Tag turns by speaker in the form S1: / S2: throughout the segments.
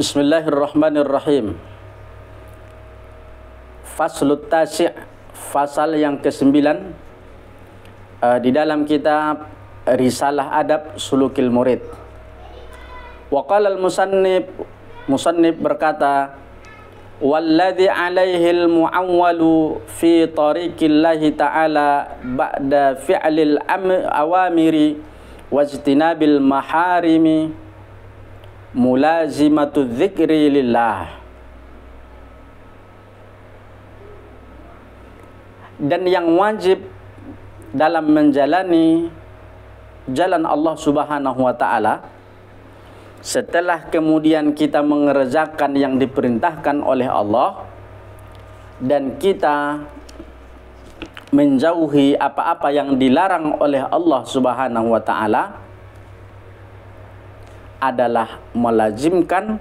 S1: Bismillahirrahmanirrahim. Faslut Tasi', fasal yang ke-9 di dalam kitab Risalah Adab Sulukil Murid. Wa qala al-musannif berkata, walladhi alaihi al-mu'awwalu fi tariqillahi ta'ala ba'da fi'lil awamiri wajtinabil maharimi mulazimatu dzikri lillah. Dan yang wajib dalam menjalani jalan Allah Subhanahu wa ta'ala, setelah kemudian kita mengerjakan yang diperintahkan oleh Allah dan kita menjauhi apa-apa yang dilarang oleh Allah Subhanahu wa ta'ala, adalah melazimkan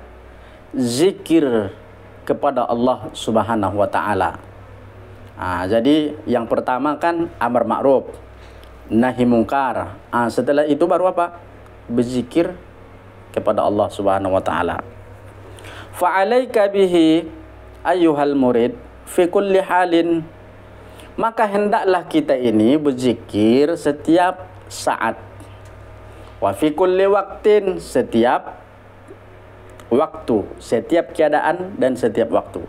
S1: zikir kepada Allah Subhanahu wa ta'ala. Jadi yang pertama kan amar ma'ruf, nahi mungkar. Setelah itu baru apa? Berzikir kepada Allah Subhanahu wa ta'ala. Fa'alaika bihi ayyuhal murid fi kulli halin, maka hendaklah kita ini berzikir setiap saat. Wa fi kulli waqtin, setiap waktu, setiap keadaan dan setiap waktu.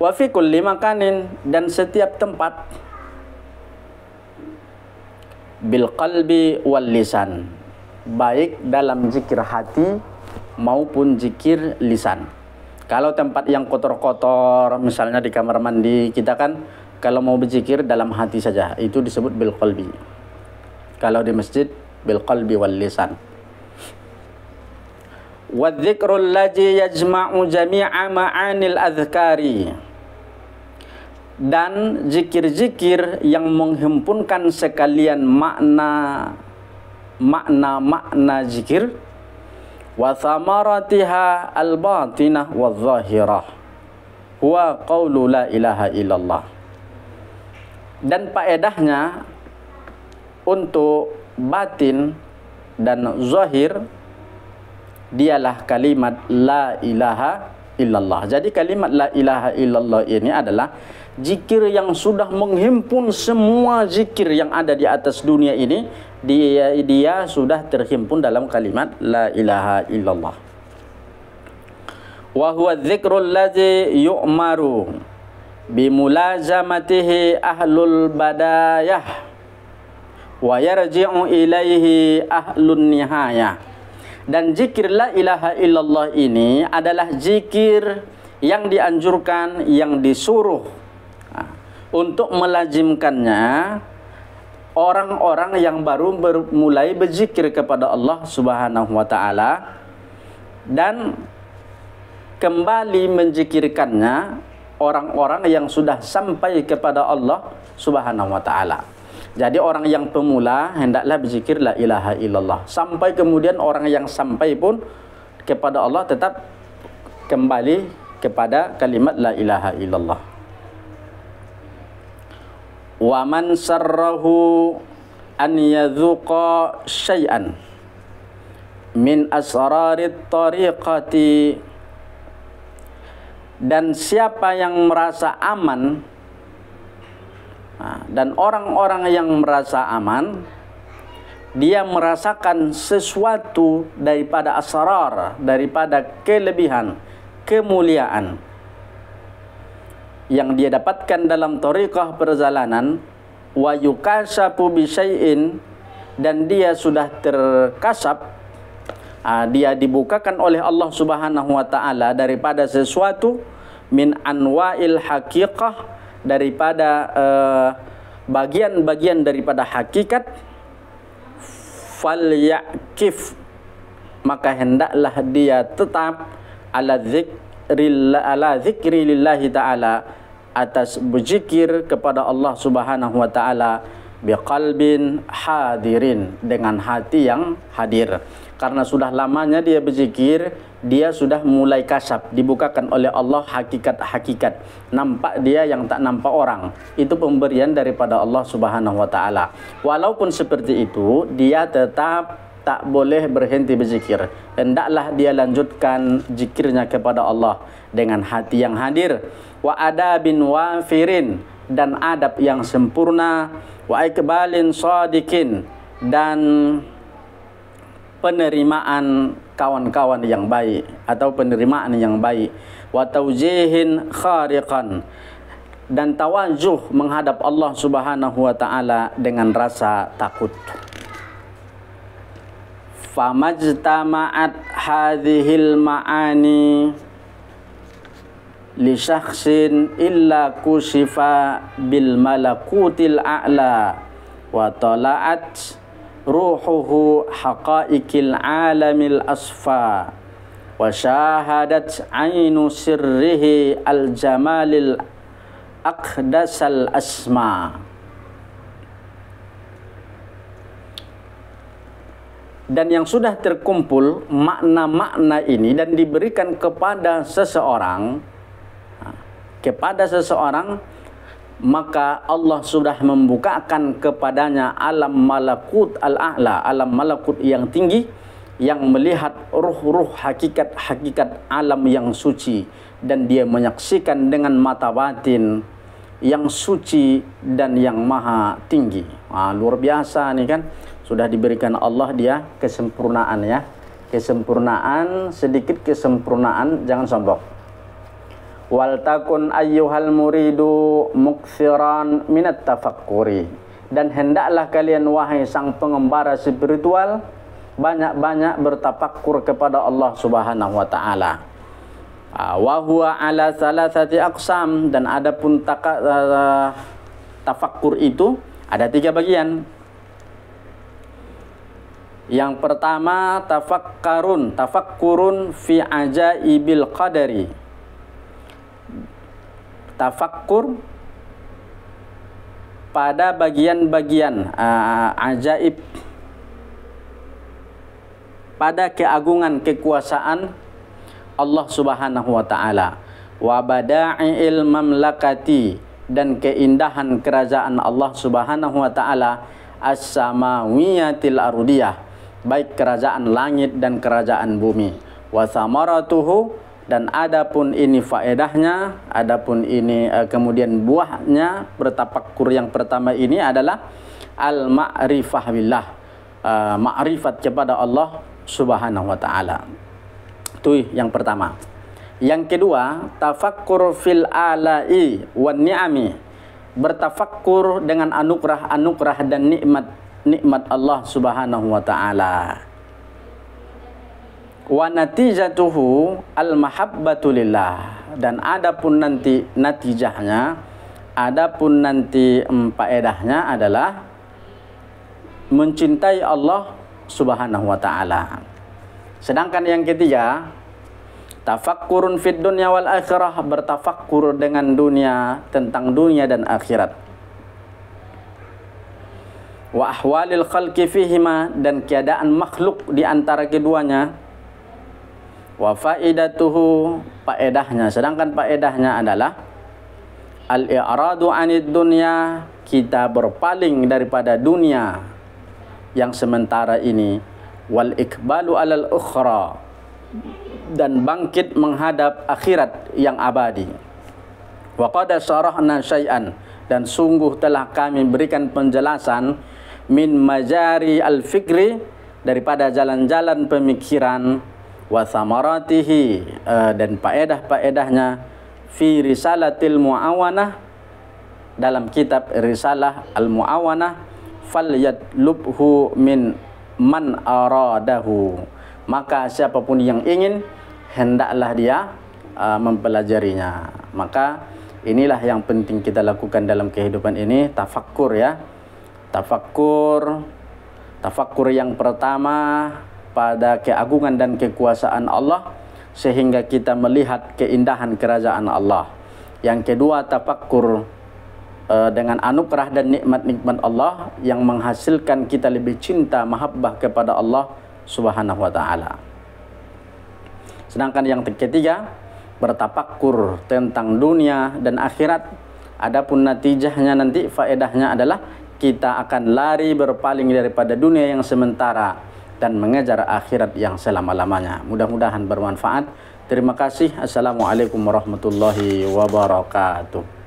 S1: Wa fi kulli makanin, dan setiap tempat. Bil qalbi wal lisan, baik dalam zikir hati maupun zikir lisan. Kalau tempat yang kotor-kotor, misalnya di kamar mandi, kita kan kalau mau berzikir dalam hati saja, itu disebut bil qalbi. Kalau di masjid, bil qalbi wal lisan. Wa dzikrul ladzi yajma'u jami'a ma'anil azkari, dan zikir-zikir yang menghimpunkan sekalian makna zikir, wa thamaratiha al-batinah wa zahirah huwa qaulu la ilaha illallah. Dan faedahnya untuk batin dan zahir dialah kalimat la ilaha illallah. Jadi kalimat la ilaha illallah ini adalah zikir yang sudah menghimpun semua zikir yang ada di atas dunia ini. Dia sudah terhimpun dalam kalimat la ilaha illallah. Wa huwa dzikrul ladzi yu'maru bimulazamatihi ahlul badayah wa yarji'u ilaihi ahlun nihayah. Dan zikir la ilaha illallah ini adalah zikir yang dianjurkan, yang disuruh untuk melazimkannya orang-orang yang baru mulai berzikir kepada Allah Subhanahu wa ta'ala, dan kembali menzikirkannya orang-orang yang sudah sampai kepada Allah Subhanahu wa ta'ala. Jadi orang yang pemula hendaklah berzikir la ilaha illallah, sampai kemudian orang yang sampai pun kepada Allah tetap kembali kepada kalimat la ilaha illallah. Wa man sarrahu an yadhuqa syai'an min asrarit tariqati, dan siapa yang merasa aman, dan orang-orang yang merasa aman, dia merasakan sesuatu daripada asrar, daripada kelebihan, kemuliaan yang dia dapatkan dalam tariqah perjalanan, wa yukasapu bi syai'in, dan dia sudah terkasap, dia dibukakan oleh Allah Subhanahu wa ta'ala daripada sesuatu min anwa'il haqiqah, daripada bagian-bagian daripada hakikat, falyakif, maka hendaklah dia tetap ala zikri lillahi ta'ala, atas berzikir kepada Allah Subhanahu wa ta'ala, biqalbin hadirin, dengan hati yang hadir. Karena sudah lamanya dia berzikir, dia sudah mulai kasab, dibukakan oleh Allah hakikat-hakikat. Nampak dia yang tak nampak orang. Itu pemberian daripada Allah Subhanahu wa ta'ala. Walaupun seperti itu, dia tetap tak boleh berhenti berzikir. Hendaklah dia lanjutkan zikirnya kepada Allah dengan hati yang hadir. Wa adabin wafirin, dan adab yang sempurna. Wa ikbalin shadikin, dan penerimaan kawan-kawan yang baik atau penerimaan yang baik. Wa taujihin khariqan, dan tawajuh menghadap Allah Subhanahu wa taala dengan rasa takut. Famajtama'at hadhil ma'ani li syakhsin illa kusifa bil malakutil a'la wa tala'at ruhuhu haqaiqil alamil asfa wa syahadat ainu sirrihi al jamalil aqdasal asma. Dan yang sudah terkumpul makna-makna ini dan diberikan kepada seseorang, maka Allah sudah membukakan kepadanya alam malakut al-a'la, alam malakut yang tinggi, yang melihat ruh-ruh hakikat-hakikat alam yang suci, dan dia menyaksikan dengan mata batin yang suci dan yang maha tinggi. Luar biasa nih kan, sudah diberikan Allah dia kesempurnaan ya, kesempurnaan, sedikit kesempurnaan, jangan sombong. Wal takun ayyuhal muridu muksiran minat tafakkuri, dan hendaklah kalian wahai sang pengembara spiritual banyak-banyak bertafakkur kepada Allah Subhanahu wa taala. Wa huwa ala salasati aqsam, dan adapun tafakkur itu ada 3 bagian. Yang pertama tafakkurun fi ajaibil qadari. Tafakkur pada bagian-bagian ajaib, pada keagungan kekuasaan Allah Subhanahu wa taala. Wa bada'il mamlakati, dan keindahan kerajaan Allah Subhanahu wa taala, as-samawiyatil ardiyah, baik kerajaan langit dan kerajaan bumi. Wa samaratuhu, dan adapun ini faedahnya, adapun ini kemudian buahnya bertafakkur yang pertama ini adalah al-ma'rifah billah, ma'rifat kepada Allah Subhanahu wa taala. Itu yang pertama. Yang kedua, tafakkur fil ala'i wan ni'ami, bertafakkur dengan anugerah-anugerah dan nikmat Allah Subhanahu wa taala. Wa natijatuhu al-mahabbatu lillah, dan adapun nanti natijahnya, adapun nanti faedahnya adalah mencintai Allah Subhanahu wa taala. Sedangkan yang ketiga, tafakkurun fid dunya wal akhirah, bertafakkur dengan dunia, tentang dunia dan akhirat. Wa ahwalil khalqi fihima, dan keadaan makhluk di antara keduanya. Wa faidatuhu, faedahnya, sedangkan faedahnya adalah al-i'radu 'anid dunya, kita berpaling daripada dunia yang sementara ini, wal ikbalu 'alal ukhra, dan bangkit menghadap akhirat yang abadi. Wa qad syarahna syai'an, dan sungguh telah kami berikan penjelasan min majari al-fikri, daripada jalan-jalan pemikiran, wa samaratihi, dan faedah-faedahnya, fi risalatil muawanah, dalam kitab risalah al-muawanah, falyatlubhu min man aradahu, maka siapapun yang ingin hendaklah dia mempelajarinya. Maka inilah yang penting kita lakukan dalam kehidupan ini, tafakkur ya. Tafakkur yang pertama pada keagungan dan kekuasaan Allah, sehingga kita melihat keindahan kerajaan Allah. Yang kedua, tafakkur dengan anugerah dan nikmat-nikmat Allah yang menghasilkan kita lebih cinta, mahabbah kepada Allah Subhanahu wa taala. Sedangkan yang ketiga, bertafakkur tentang dunia dan akhirat. Adapun natijahnya nanti, faedahnya adalah kita akan lari berpaling daripada dunia yang sementara, dan mengejar akhirat yang selama-lamanya. Mudah-mudahan bermanfaat. Terima kasih. Assalamualaikum warahmatullahi wabarakatuh.